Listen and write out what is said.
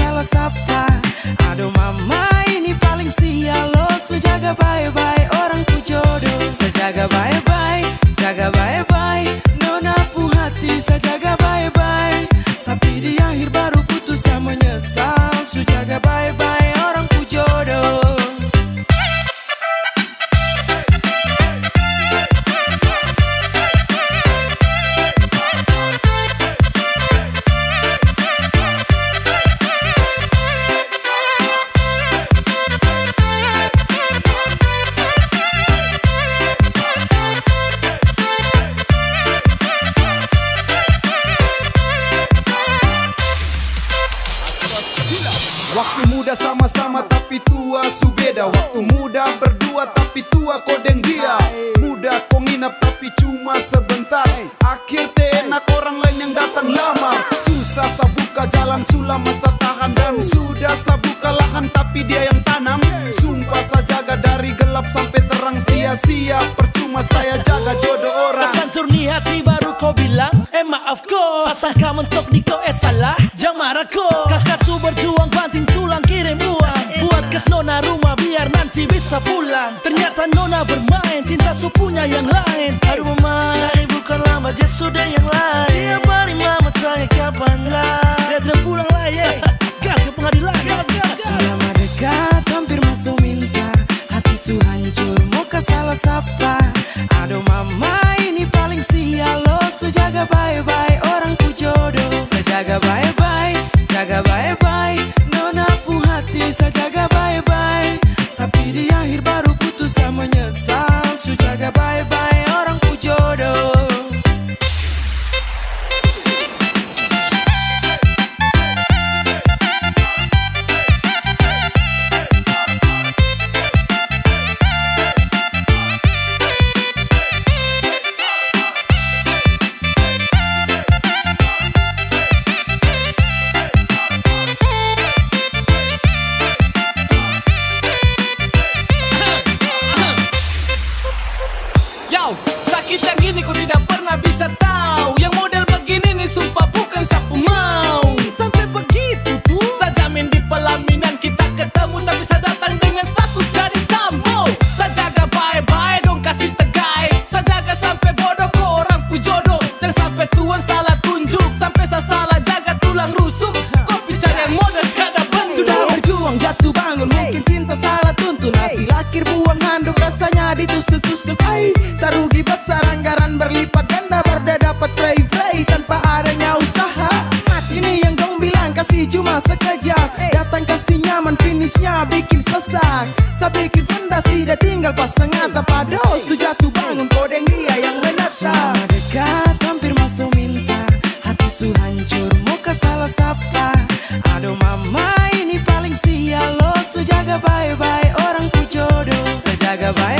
salah sapa. Aduh mama ini paling sial lo. So jaga bye-bye orang ku jodoh. Sejaga bye-bye, jaga bye-bye. Nona pu hati saya jaga bye-bye. Tapi di akhir baru putus sama menyesal. So jaga bye-bye orang ku jodoh. Waktu muda sama-sama tapi tua su beda. Waktu muda berdua tapi tua kau deng dia. Muda kau nginap tapi cuma sebentar. Akhir enak orang lain yang datang lama. Susah sabuka jalan sulam masa tahan. Dan sudah sabuka lahan tapi dia yang tanam. Sumpah saya jaga dari gelap sampai terang. Sia-sia percuma saya jaga jodoh orang. Kesancur ni hati baru kau bilang maaf ko. Sasangka mentok di kau salah. Jangan marah ko. Kakak su berjuang banting tulang kirim uang. Buat kes nona rumah biar nanti bisa pulang. Ternyata nona bermain cinta su punya yang lain. Aduh mama, saya bukan lama dia sudah yang lain. Tiap hari mama tanya kapan lah. Dia pulang lah ye. Gas ke pengadilan. Selama dekat hampir masuk minta. Hati su hancur mau ke salah sapa. Aduh mama ini paling sial lo. So jaga bye-bye orang ku jodoh. Sejaga bye-bye, jaga bye-bye. Nona pu hati saya jaga bye-bye. Tapi di akhir baru putus sama menyesal. So jaga bye-bye orang ku jodoh. Sakit yang gini ku tidak pernah bisa tahu. Yang model begini nih sumpah bukan sapu mau. Sampai begitu tuh saya jamin di pelaminan kita ketemu. Tapi saya datang dengan status jadi tamu. Saya jaga bye-bye dong kasih tegai. Saya jaga sampai bodoh kok orang pu jodoh. Jangan sampai tuan salah tunjuk. Sampai saya salah jaga tulang rusuk. Kau bicara yang model kada benar. Sudah berjuang jatuh bangun. Mungkin cinta salah tuntun. Hasil akhir buang handuk rasanya ditusuk-tusuk. Sarugi besar anggaran berlipat ganda. Berda dapat frey tanpa adanya usaha. Ini yang dong bilang kasih cuma sekejap. Datang kasih nyaman finishnya bikin sesak. Saya bikin fondasi dia tinggal pasang atap. Aduh su jatuh bangun kodeng dia yang menatap. Selama dekat hampir masuk minta. Hati su hancur mau ke salah sapa. Aduh mama ini paling sial lo. So jaga bye-bye orang ku jodoh. Sejaga bye